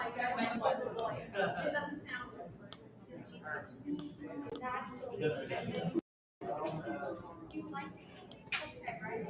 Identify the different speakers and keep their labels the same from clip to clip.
Speaker 1: like that. It doesn't sound good. Do you like it? Okay, right?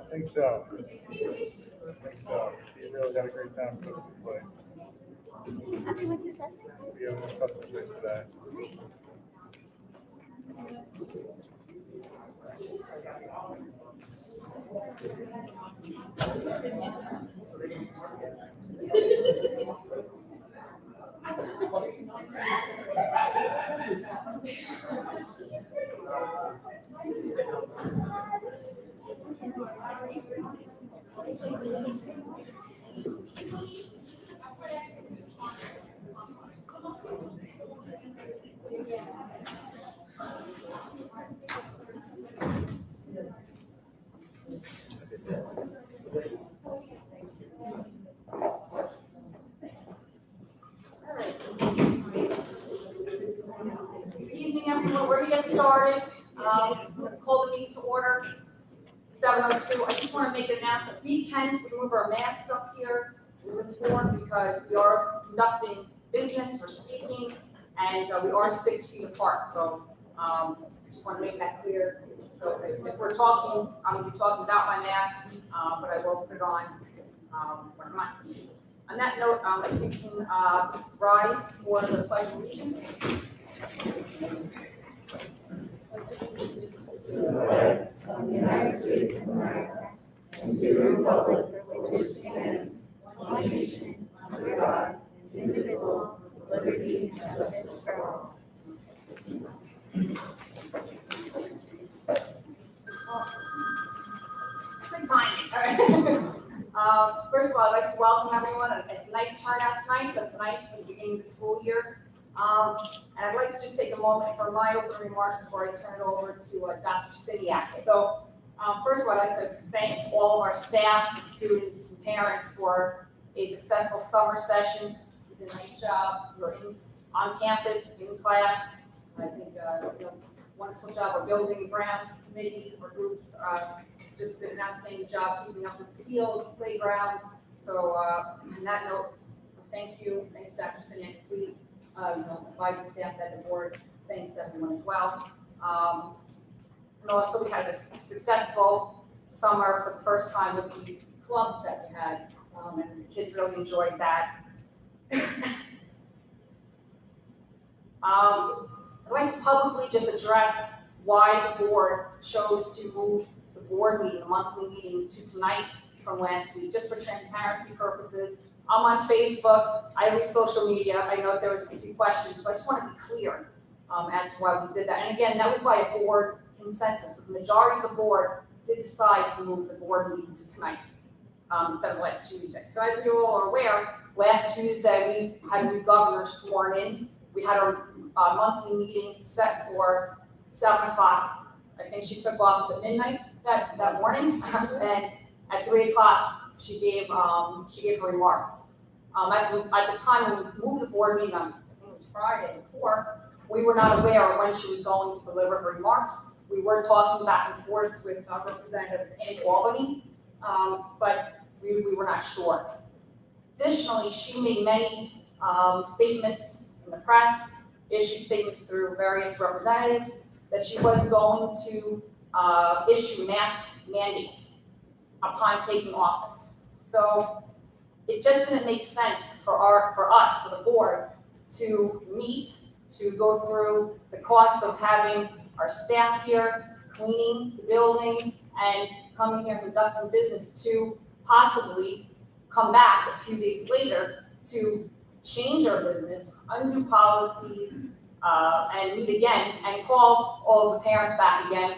Speaker 2: I think so. You really had a great time with the play. We have no substitute for that.
Speaker 1: Good evening, everyone. We're going to get started. I'm going to call the meeting to order. 7:02. I just want to make an announcement. We can remove our masks up here to the floor because we are conducting business, we're speaking, and we are 6 feet apart. So just want to make that clear. So if we're talking, I'm going to be talking without my mask, but I will put it on when I'm not speaking. On that note, if we can rise for the pledge of allegiance.
Speaker 3: Of the United States of America and to the republic for which it stands, one nation, under God, indivisible, with liberty and justice for all.
Speaker 1: Good timing. All right. First of all, I'd like to welcome everyone. It's a nice turnout tonight, so it's nice for the beginning of the school year. And I'd like to just take a moment for my opening remarks before I turn it over to Dr. Sidiak. So, first of all, I'd like to thank all of our staff, students, and parents for a successful summer session. You did a nice job. You were on campus, in class. I think wonderful job of building grounds committee or groups. Just did an outstanding job keeping up with the field, playgrounds. So, on that note, thank you. Thank you, Dr. Sidiak. Please. Besides the staff at the board, thanks to everyone as well. And also we had a successful summer for the first time with the clubs that we had, and the kids really enjoyed that. I'd like to publicly just address why the board chose to move the board meeting, the monthly meeting, to tonight from last week, just for transparency purposes. I'm on Facebook, I read social media, I know there was a few questions, so I just want to be clear as to why we did that. And again, that was by a board consensus. So the majority of the board did decide to move the board meeting to tonight. instead of last Tuesday. So as you all are aware, last Tuesday we had a new governor sworn in. We had our monthly meeting set for 7 o'clock. I think she took office at midnight that morning, and at 3 o'clock she gave her remarks. At the time when we moved the board meeting on, I think it was Friday before, we were not aware when she was going to deliver her remarks. We were talking back and forth with representatives in Albany, but we were not sure. Additionally, she made many statements in the press, issued statements through various representatives that she was going to issue mask mandates upon taking office. So it just didn't make sense for us, for the board, to meet, to go through the cost of having our staff here, cleaning the building, and coming here and conducting business, to possibly come back a few days later to change our business, undo policies, and meet again, and call all the parents back again.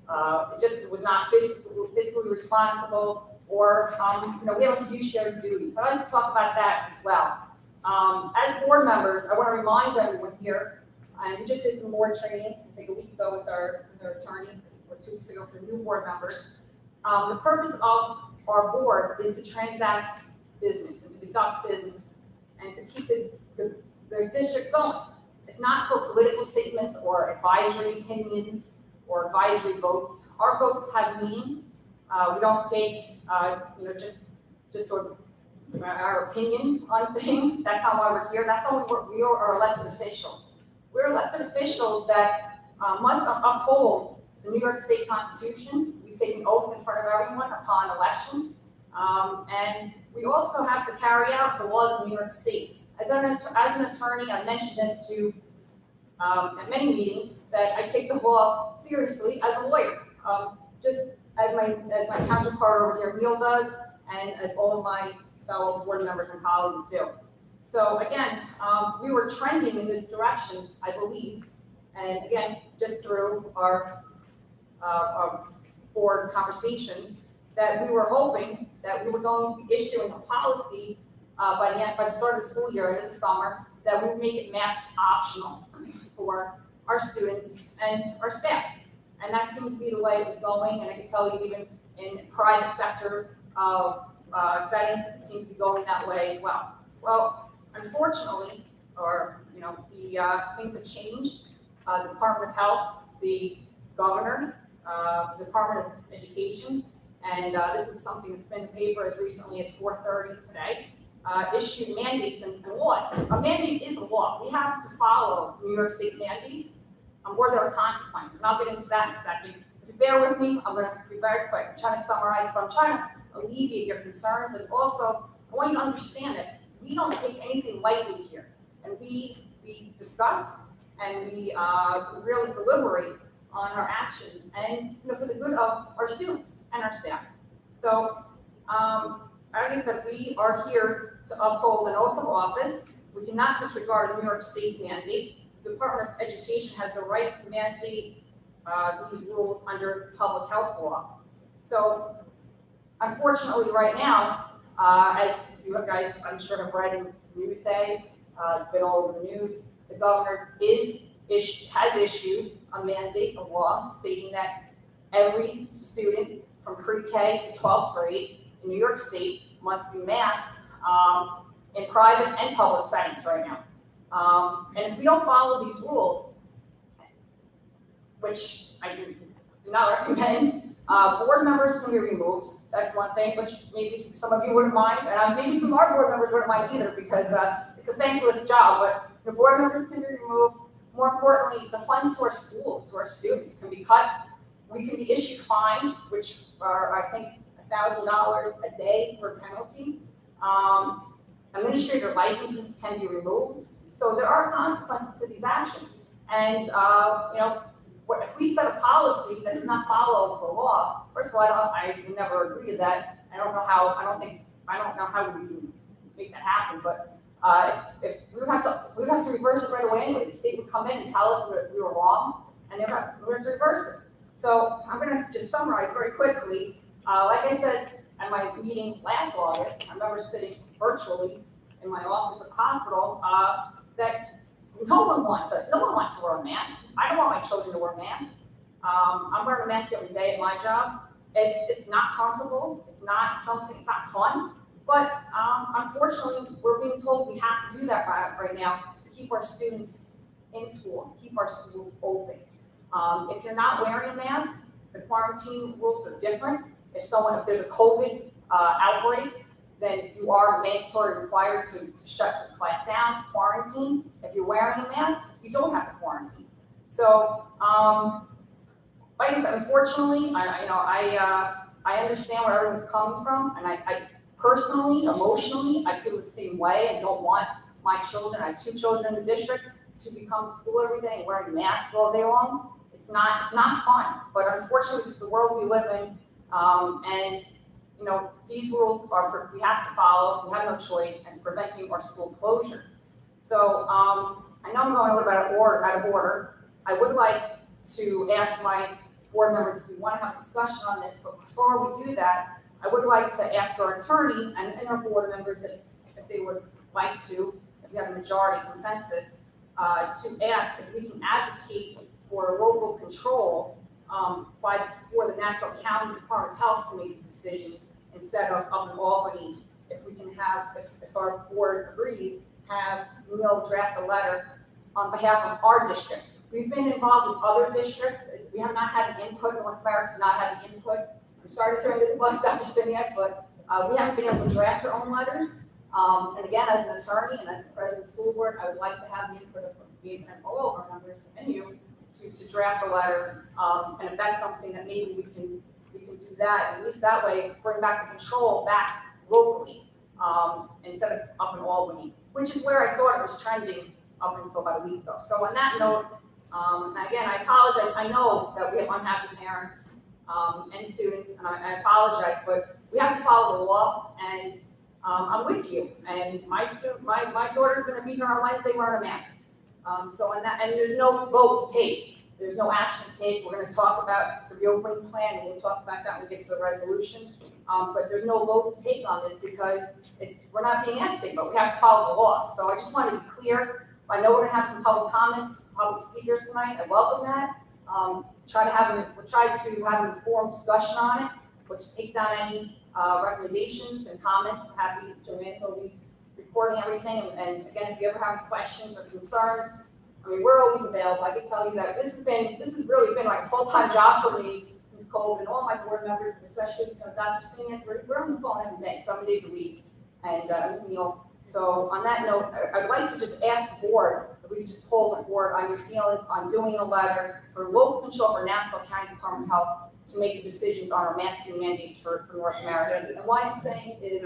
Speaker 1: It just was not fiscally responsible, or we have a fiduciary duty. So I'd like to talk about that as well. As board members, I want to remind everyone here, and we just did some board training, I think a week ago with our attorney, or 2 weeks ago for the new board members. The purpose of our board is to transact business and to conduct business and to keep the district going. It's not for political statements or advisory opinions or advisory votes. Our votes have meaning. We don't take, just sort of our opinions on things. That's not why we're here. That's how we are elected officials. We're elected officials that must uphold the New York State Constitution. We take an oath in front of everyone upon election. And we also have to carry out the laws of New York State. As an attorney, I mentioned this to at many meetings, that I take the law seriously as a lawyer, just as my counterpart over here, Neil, does, and as all of my fellow board members and colleagues do. So again, we were trending in the direction, I believe, and again, just through our board conversations, that we were hoping that we were going to be issuing a policy by the start of the school year into the summer, that we would make it mask optional for our students and our staff. And that seemed to be the way it was going, and I can tell you even in private sector settings, it seems to be going that way as well. Well, unfortunately, things have changed. The Department of Health, the governor, the Department of Education, and this is something that's been in the paper as recently as 4:30 today, issued mandates and laws. A mandate is a law. We have to follow New York State mandates, where there are consequences. And I'll get into that in a second. If you bear with me, I'm going to be very quick. I'm trying to summarize, but I'm trying to alleviate your concerns. And also, I want you to understand that we don't take anything lightly here. And we discuss and we really deliberate on our actions, and for the good of our students and our staff. So, like I said, we are here to uphold an oath of office. We cannot disregard a New York State mandate. The Department of Education has the right to mandate these rules under public health law. So, unfortunately, right now, as you guys, I'm sure, have read in Newsday, been all over the news, the governor has issued a mandate, a law, stating that every student from pre-K to 12th grade in New York State must be masked in private and public settings right now. And if we don't follow these rules, which I do not recommend, board members can be removed. That's one thing, which maybe some of you wouldn't mind, and maybe some of our board members wouldn't mind either, because it's a thankless job, but the board members can be removed. More importantly, the funds to our schools, to our students, can be cut. We can be issued fines, which are, I think, $1,000 a day per penalty. Administrator licenses can be removed. So there are consequences to these actions. And, if we set a policy that does not follow the law, first of all, I would never agree to that. I don't know how we can make that happen, but if we would have to reverse it right away anyway. The state would come in and tell us that we were wrong, and we would have to reverse it. So I'm going to just summarize very quickly. Like I said, at my meeting last August, I remember sitting virtually in my office at the hospital, that no one wants to wear a mask. I don't want my children to wear masks. I'm wearing a mask every day at my job. It's not comfortable. It's not fun. But unfortunately, we're being told we have to do that right now to keep our students in school, to keep our schools open. If you're not wearing a mask, the quarantine rules are different. If there's a COVID outbreak, then you are mandatory required to shut the class down, to quarantine. If you're wearing a mask, you don't have to quarantine. So, like I said, unfortunately, I understand where everyone's coming from, and I personally, emotionally, I feel the same way. I don't want my children, I have 2 children in the district, to be coming to school every day and wearing masks all day long. It's not fun, but unfortunately, it's the world we live in, and these rules we have to follow. We have no choice, and it's preventing our school closure. So I know I'm going a little bit out of order. I would like to ask my board members if we want to have a discussion on this, but before we do that, I would like to ask our attorney and our board members if they would like to, if we have a majority consensus, to ask if we can advocate for local control for the Nassau County Department of Health to make these decisions instead of up in Albany. If we can have, if our board agrees, have Neil draft a letter on behalf of our district. We've been involved with other districts. We have not had the input. North Merrick's not had the input. I'm sorry to throw you the bus, Dr. Siniak, but we haven't been able to draft our own letters. And again, as an attorney and as the president of the school board, I would like to have the input of me and all of our members and you to draft a letter. And if that's something that maybe we can do that, at least that way, bring back the control back locally instead of up in Albany, which is where I thought it was trending up until about a week ago. So on that note, and again, I apologize. I know that we have unhappy parents and students, and I apologize, but we have to follow the law, and I'm with you. And my daughter's going to be here on Wednesday wearing a mask. So on that, and there's no vote to take. There's no action to take. We're going to talk about the reopening plan, and we'll talk about that when we get to the resolution. But there's no vote to take on this because we're not being asked to take, but we have to follow the law. So I just want to be clear. I know we're going to have some public comments, public speakers tonight. I welcome that. We'll try to have an informed discussion on it, which take down any recommendations and comments. I'm happy Joanne's always recording everything. And again, if you ever have any questions or concerns, I mean, we're always available. I can tell you that this has really been like a full-time job for me since COVID, and all my board members, especially Dr. Siniak, we're on the phone every day, 7 days a week, and So on that note, I'd like to just ask the board, if we just poll the board on your feelings on doing a letter for local control for Nassau County Department of Health to make the decisions on our masking mandates for North America. And why I'm saying is,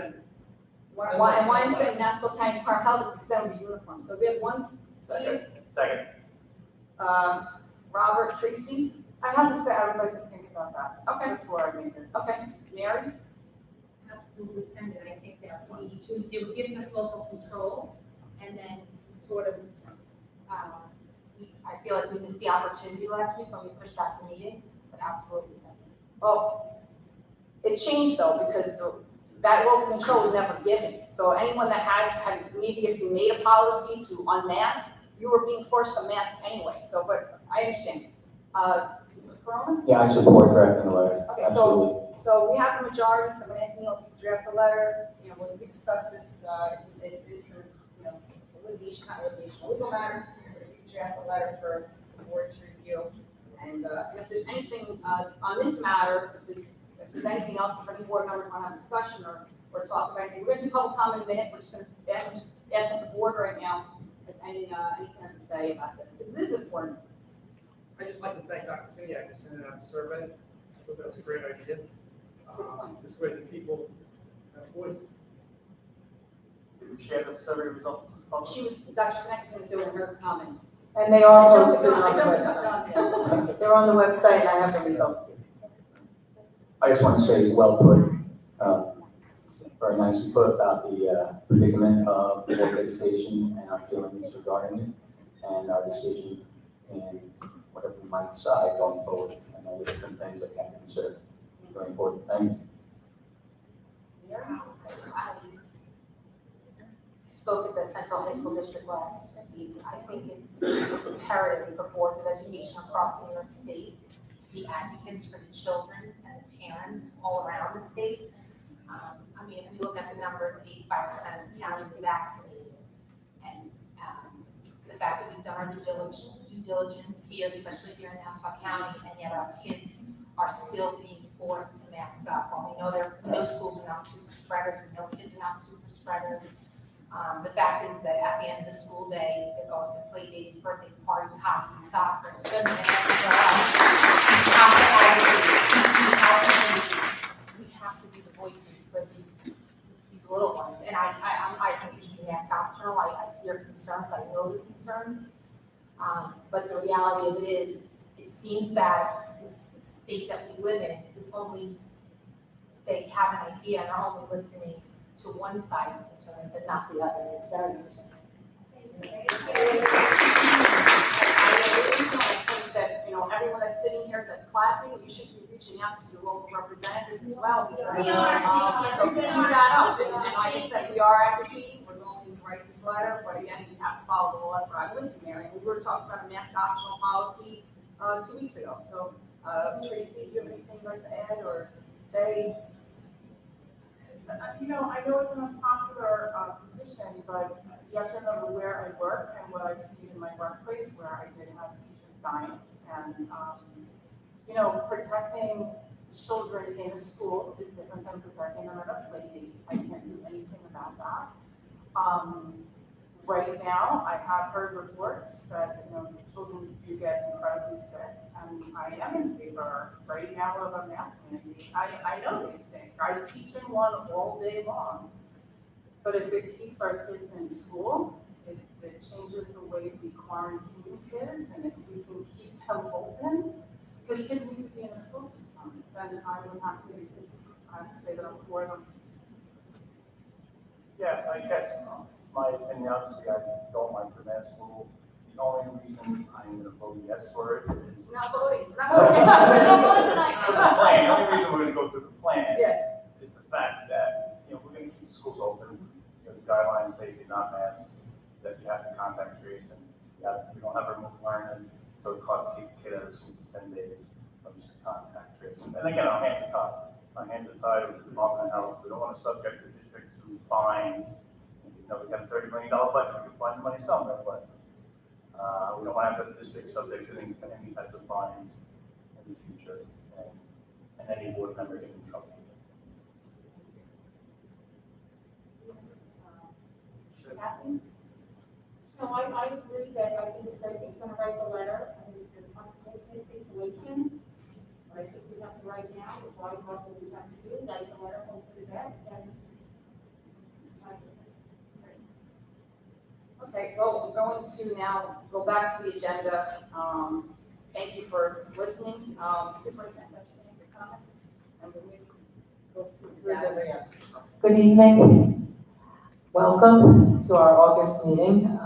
Speaker 1: why I'm saying Nassau County Department of Health is because of the uniform. So we have one.
Speaker 4: Second.
Speaker 1: Robert Tracy.
Speaker 5: I have to say, I would like to think about that.
Speaker 1: Okay.
Speaker 5: Before I make it.
Speaker 1: Okay. Mary?
Speaker 3: Absolutely send it. I think that's what we need to. They were giving us local control, and then we sort of, I feel like we missed the opportunity last week when we pushed back the meeting, but absolutely send it.
Speaker 1: Well, it changed though, because that local control was never given. So anyone that had maybe if you made a policy to unmask, you were being forced to mask anyway. So, but I understand. Mr. Corona?
Speaker 4: Yeah, I support drafting a letter.
Speaker 1: Okay,
Speaker 4: Absolutely.
Speaker 1: So we have the majority, so I'm gonna ask Neil if you draft a letter, when we discuss this, this is, a legal matter, if you draft a letter for the board to review. And if there's anything, on this matter, if there's anything else, if any board members want to have a discussion or talk about anything, we're gonna do public comment in a minute, we're just gonna ask the board right now, if anything to say about this, because this is important.
Speaker 6: I'd just like to thank Dr. Siniak for sending out the survey. I thought that was a great idea. This way the people have voice.
Speaker 4: Did we share the survey results?
Speaker 1: Dr. Sinek is gonna do it in her comments.
Speaker 5: And they are
Speaker 1: I
Speaker 5: posted on the
Speaker 1: jumped
Speaker 5: website.
Speaker 1: the gun.
Speaker 5: They're on the website, and I have the results here.
Speaker 4: I just want to say, well put, very nicely put about the predicament of public education and our feelings regarding it, and our decision and whatever we might decide going forward. And all the different things that we have to consider going forward. Thank you.
Speaker 3: I spoke at the Central High School District last week. I think it's imperative for boards of education across New York State to be advocates for the children and the parents all around the state. I mean, if we look at the numbers, 85% of the county is vaccinated. And the fact that we've done our due diligence here, especially here in Nassau County, and yet our kids are still being forced to mask up. While we know no schools are not super spreaders, we know kids are not super spreaders. The fact is that at the end of the school day, they're going to play dates, birthday parties, hockey, soccer, swimming, and everything else. We have to advocate. We have to be the voices for these little ones. And I think it should be mask optional. I hear concerns, I know the concerns. But the reality of it is, it seems that this state that we live in is only, they have an idea and are only listening to one side's concerns and not the other. It's very concerning.
Speaker 1: I think that, everyone that's sitting here that's clapping, you should be reaching out to your local representatives as well. Because, so keep that up. And like I said, we are advocating, we're going to write this letter, but again, we have to follow the laws. But I was with you, Mary, we were talking about a mask optional policy 2 weeks ago. So, Tracy, do you have anything you'd like to add or say?
Speaker 5: I know it's an unpopular position, but you have to remember where I work and what I've seen in my workplace, where I did have teachers dying. And, protecting children in a school is different than protecting them at a play date. I can't do anything about that. Right now, I have heard reports that, children do get incredibly sick, and I am in favor right now of a mask mandate. I know they stink. I teach in one all day long. But if it keeps our kids in school, it changes the way we quarantine kids, and if we can keep them open, because kids need to be in a school system, then I would have to say that I'm for them.
Speaker 7: Yeah, I guess my opinion, obviously, I don't like the mask rule. The only reason I'm going to vote yes for it is.
Speaker 1: Not voting. Not voting. Not voting tonight.
Speaker 7: The plan, the only reason we're going to go through the plan
Speaker 1: Yes.
Speaker 7: is the fact that, we're going to keep schools open. The guidelines say you're not masks, that you have to contact trace, and we don't have remote learning, so it's hard to keep a kid out of school for 10 days from just contact trace. And again, our hands are tied. Our hands are tied with the Department of Health. We don't want to subject the district to fines. We got a $30 million budget, we can find the money somewhere, but we don't want to have the district subject to any types of fines in the future, and any board member get in trouble.
Speaker 8: No, I agree that I think it's gonna write the letter, and it's an unfortunate situation. But I think we have to write now, decide what we have to do, write the letter, hope for the best, and.
Speaker 1: Okay, well, we're going to now go back to the agenda. Thank you for listening. Superintendent, any comments? And we'll go through that.
Speaker 5: Good evening. Welcome to our August meeting.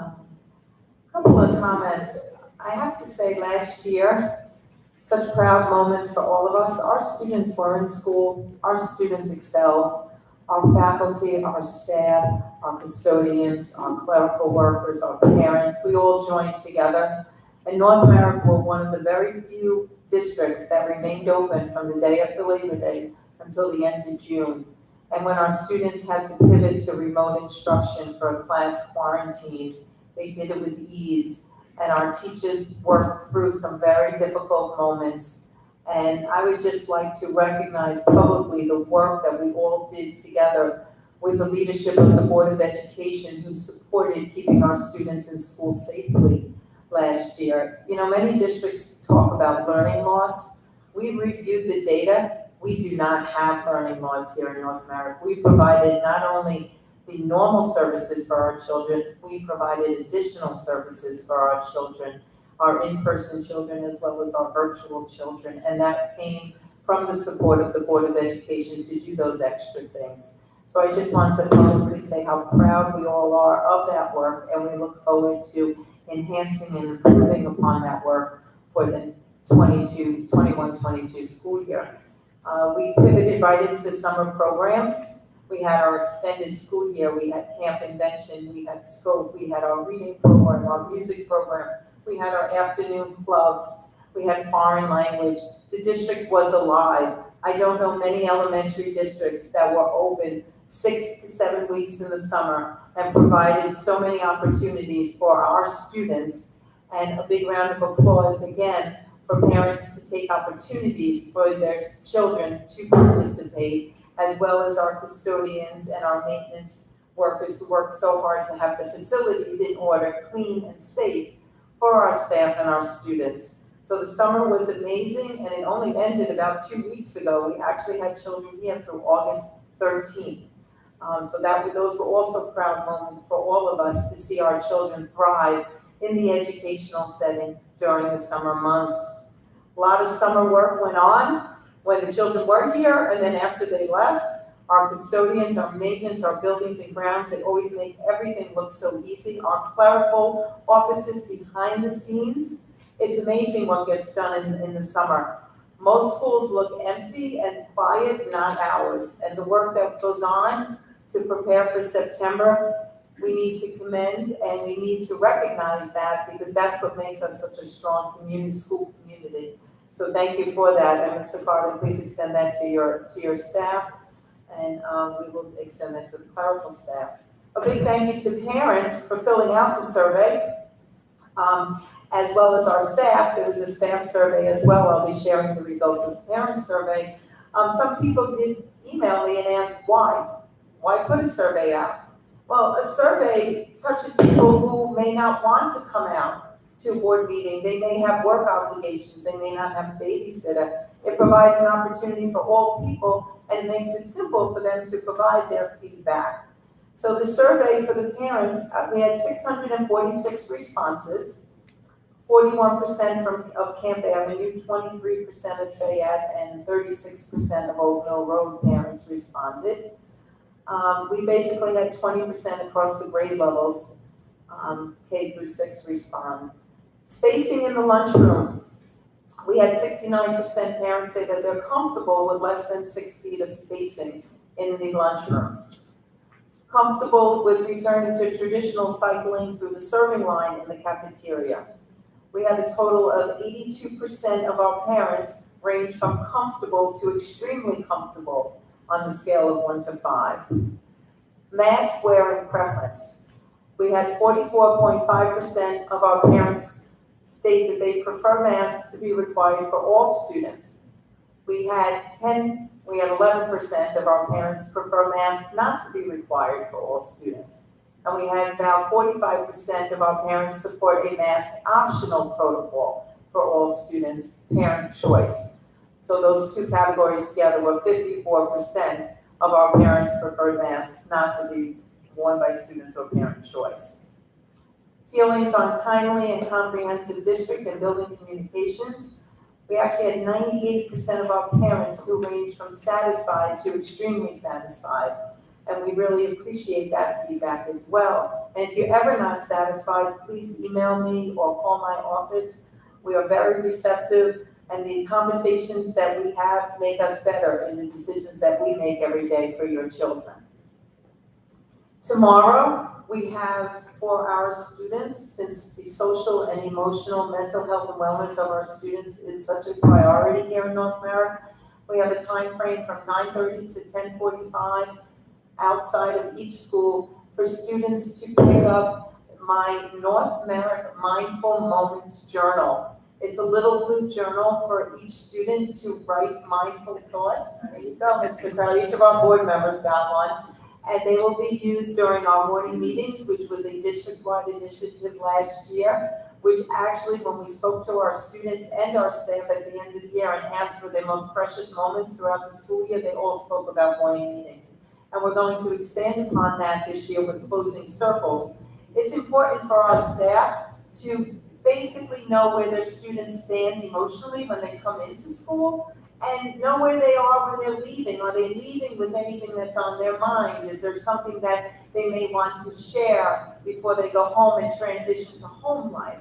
Speaker 5: Couple of comments. I have to say, last year, such proud moments for all of us. Our students were in school. Our students excelled. Our faculty, our staff, our custodians, our clerical workers, our parents, we all joined together. And North Merrick were one of the very few districts that remained open from the day after Labor Day until the end of June. And when our students had to pivot to remote instruction for a class quarantine, they did it with ease. And our teachers worked through some very difficult moments. And I would just like to recognize publicly the work that we all did together with the leadership of the Board of Education, who supported keeping our students in school safely last year. Many districts talk about learning loss. We reviewed the data. We do not have learning loss here in North America. We provided not only the normal services for our children, we provided additional services for our children, our in-person children, as well as our virtual children. And that came from the support of the Board of Education to do those extra things. So I just want to publicly say how proud we all are of that work, and we look forward to enhancing and improving upon that work for the 21-22 school year. We pivoted right into summer programs. We had our extended school year, we had Camp Invention, we had Scope, we had our reading program, our music program, we had our afternoon clubs, we had foreign language. The district was alive. I don't know many elementary districts that were open 6 to 7 weeks in the summer and provided so many opportunities for our students. And a big round of applause again for parents to take opportunities for their children to participate, as well as our custodians and our maintenance workers who work so hard to have the facilities in order, clean and safe for our staff and our students. So the summer was amazing, and it only ended about 2 weeks ago. We actually had children here through August 13th. Those were also proud moments for all of us to see our children thrive in the educational setting during the summer months. A lot of summer work went on when the children were here, and then after they left, our custodians, our maintenance, our buildings and grounds, they always make everything look so easy. Our clerical offices behind the scenes, it's amazing what gets done in the summer. Most schools look empty and quiet, not ours. And the work that goes on to prepare for September, we need to commend and we need to recognize that, because that's what makes us such a strong school community. So thank you for that. And Mr. Carter, please extend that to your staff, and we will extend that to the clerical staff. A big thank you to parents for filling out the survey, as well as our staff. There was a staff survey as well. I'll be sharing the results of the parent survey. Some people did email me and ask why. Why put a survey out? Well, a survey touches people who may not want to come out to a board meeting. They may have work obligations. They may not have a babysitter. It provides an opportunity for all people and makes it simple for them to provide their feedback. So the survey for the parents, we had 646 responses, 41% of Camp Avenue, 23% of Fayette, and 36% of Old Mill Road parents responded. We basically had 20% across the grade levels, K through 6 respond. Spacing in the lunchroom. We had 69% parents say that they're comfortable with less than 6 feet of spacing in the lunchrooms. Comfortable with returning to traditional cycling through the serving line in the cafeteria. We had a total of 82% of our parents range from comfortable to extremely comfortable on the scale of 1 to 5. Mask wearing preference. We had 44.5% of our parents state that they prefer masks to be required for all students. We had 11% of our parents prefer masks not to be required for all students. And we had about 45% of our parents support a mask optional protocol for all students, parent choice. So those two categories together were 54% of our parents preferred masks not to be worn by students or parent choice. Feelings on timely and comprehensive district and building communications. We actually had 98% of our parents who ranged from satisfied to extremely satisfied. And we really appreciate that feedback as well. And if you're ever not satisfied, please email me or call my office. We are very receptive, and the conversations that we have make us better in the decisions that we make every day for your children. Tomorrow, we have for our students, since the social and emotional mental health and wellness of our students is such a priority here in North Merrick, we have a time frame from 9:30 to 10:45 outside of each school for students to pick up my North Merrick Mindful Moments Journal. It's a little blue journal for each student to write mindful thoughts. There you go, Mr. Crowell. Each of our board members got one. And they will be used during our morning meetings, which was a district-wide initiative last year, which actually, when we spoke to our students and our staff at the end of the year and asked for their most precious moments throughout the school year, they all spoke about morning meetings. And we're going to expand upon that this year with closing circles. It's important for our staff to basically know where their students stand emotionally when they come into school, and know where they are when they're leaving. Are they leaving with anything that's on their mind? Is there something that they may want to share before they go home and transition to home life?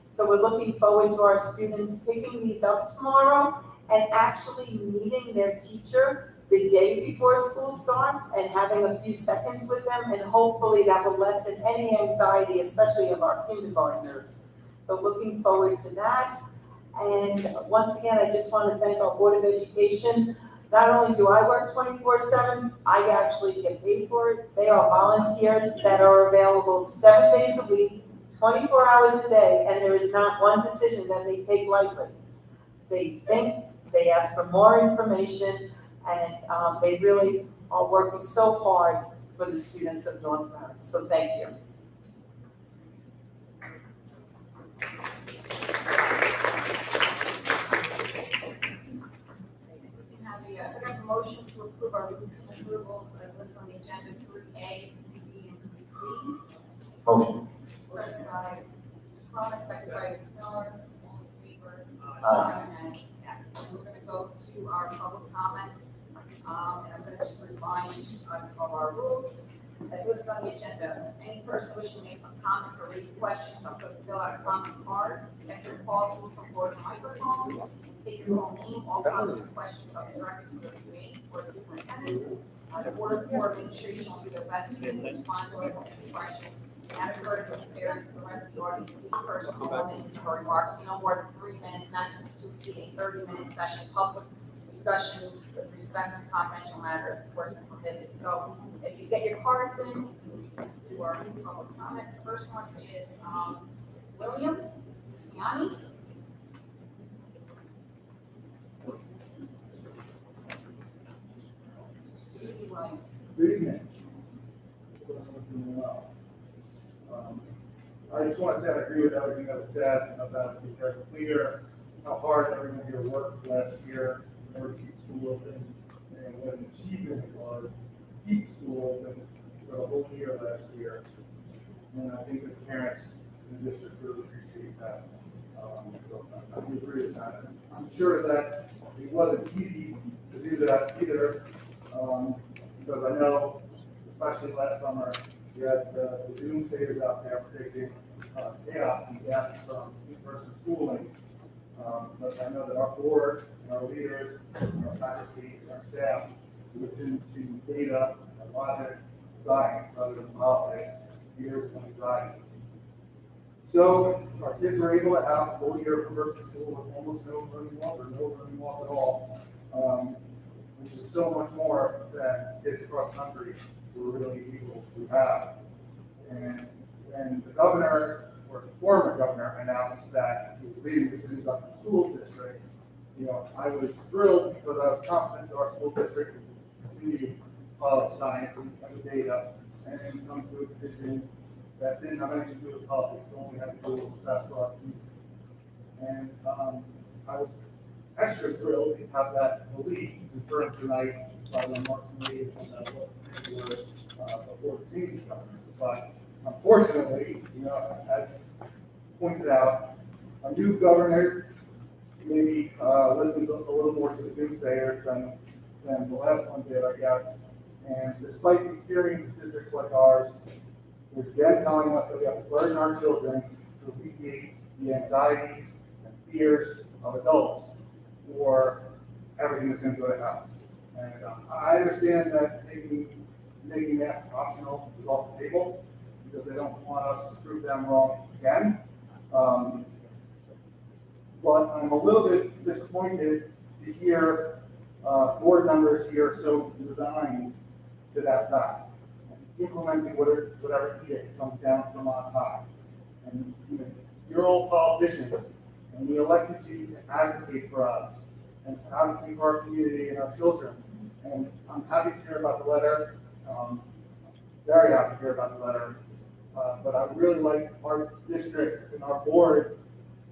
Speaker 5: So we're looking forward to our students picking these up tomorrow and actually meeting their teacher the day before school starts and having a few seconds with them, and hopefully that will lessen any anxiety, especially of our kindergartners. So looking forward to that. And once again, I just want to thank our Board of Education. Not only do I work 24/7, I actually get paid for it. They are volunteers that are available 7 days a week, 24 hours a day, and there is not one decision that they take lightly. They think, they ask for more information, and they really are working so hard for the students of North Merrick. So thank you.
Speaker 1: I forgot the motion to approve our routine approvals as listed on the agenda 3A, 3B, and 3C.
Speaker 4: Motion.
Speaker 1: Second by Thomas, second by Ms. Miller, all in favor?
Speaker 4: Aye.
Speaker 1: And yes, and we're gonna go to our public comments. And I'm gonna just remind us of our rules. As listed on the agenda, any person wishing to make some comments or raise questions, I'm going to fill out a comment card, enter calls, come forward to the microphone, state your full name, all comments and questions are directed to me or the superintendent. The board of administration will do their best to respond to any questions. Out of courtesy and fairness to the rest of the audience, each person will limit his remarks to no more than 3 minutes, not to exceed a 30-minute session. Public discussion with respect to confidential matters, of course, is prohibited. So if you get your cards in, to our public comment, the first one is William Luciani. William.
Speaker 9: Good evening. I just want to say I agree with everything that was said about it, because it's clear how hard everyone here worked last year in order to keep school open, and what an achievement it was to keep school open for the whole year last year. And I think the parents in the district really appreciate that. So I agree with that. I'm sure that it wasn't easy to do that either, because I know, especially last summer, we had the doomsayers out there predicting chaos and death from in-person schooling. But I know that our board and our leaders, and our faculty, and our staff listen to data and logic, science, rather than politics, fears, and anxieties. So our kids were able to have a full year of virtual school with almost no learning loss or no learning loss at all, which is so much more than kids across the country were really able to have. And when the governor, or the former governor, announced that he was leaving the cities up to school districts, I was thrilled because I was confident that our school district would continue to follow science and the data and come to a decision that didn't have anything to do with politics, it only had to do with the best for our community. And I was extra thrilled to have that belief confirmed tonight by the remarks made before the change governor. But unfortunately, as pointed out, a new governor maybe listens a little more to the doomsayers than the last one did, I guess. And despite the experience of districts like ours, they're again telling us that we have to burden our children to alleviate the anxieties and fears of adults, or everything is going to go to hell. And I understand that making masks optional is off the table because they don't want us to prove them wrong again. But I'm a little bit disappointed to hear board members here so resigned to that fact, implementing whatever edict comes down from on high. And you're all politicians, and we elected you to advocate for us and to advocate for our community and our children. And I'm happy to hear about the letter. Very happy to hear about the letter. But I would really like our district and our board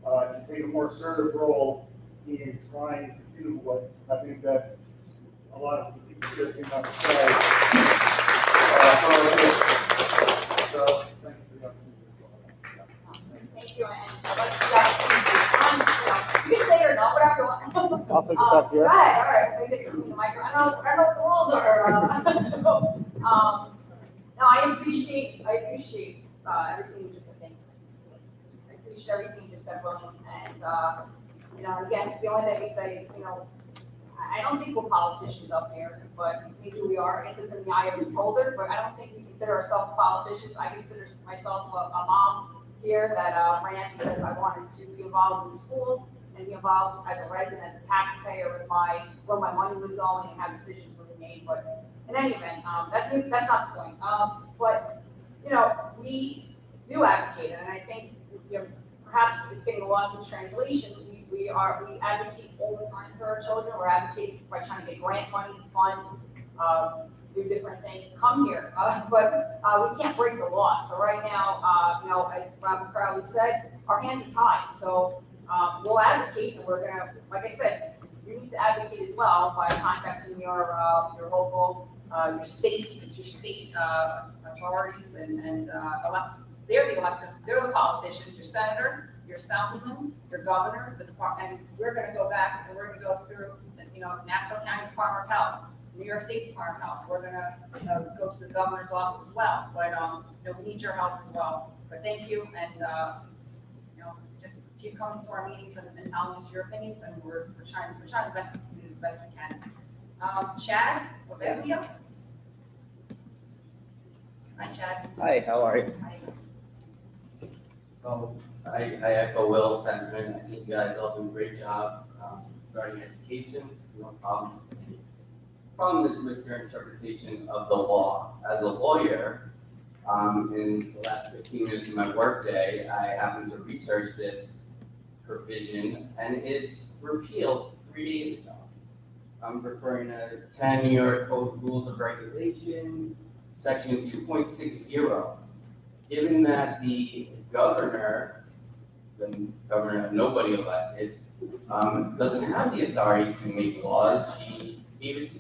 Speaker 9: to take a more assertive role in trying to do what I think that a lot of the people just came out to say. So, thank you for the opportunity.
Speaker 1: Thank you, and I'd like to, you can say or no, whatever you want.
Speaker 2: I'll take it back here.
Speaker 1: Go ahead, all right, maybe it's the micro, I don't know what the rules are, so, no, I appreciate everything you just said, thank you. I appreciate everything you just said, William, and, again, the only thing I can say is, I don't think we're politicians up here, but maybe we are. I guess it's in the eye of the beholder, but I don't think we consider ourselves politicians. I consider myself a mom here that ran because I wanted to be involved in the school and be involved as a resident, as a taxpayer with where my money was going and how decisions were made. But in any event, that's not the point. But, you know, we do advocate, and I think, you know, perhaps it's getting lost in translation. We advocate all the time for our children. We're advocating by trying to get grant money, funds, do different things, come here. But we can't break the law. So right now, you know, as Robin Crowley said, our hands are tied. So we'll advocate, and we're gonna, like I said, you need to advocate as well by contacting your local, your state, it's your state authorities, and they're the elected, they're the politicians, your senator, your assemblyman, your governor, the department, and we're gonna go back and we're gonna go through, you know, Nassau County Department of Health, New York State Department of Health. We're gonna go to the governor's office as well, but, you know, we need your help as well. But thank you, and, you know, just keep coming to our meetings and telling us your opinions, and we're trying the best, to do the best we can. Chad, Olivia? Hi, Chad.
Speaker 10: Hi, how are you?
Speaker 1: Hi.
Speaker 10: So I echo Will's sentiment. I think you guys all do a great job regarding education. No problem. Problem is with your interpretation of the law. As a lawyer, in the last 15 minutes of my workday, I happened to research this provision, and it's repealed 3 days ago. I'm referring to 10 New York Code Rules of Regulations, Section 2.60. Given that the governor, the governor of nobody elected, doesn't have the authority to make laws, she gave it to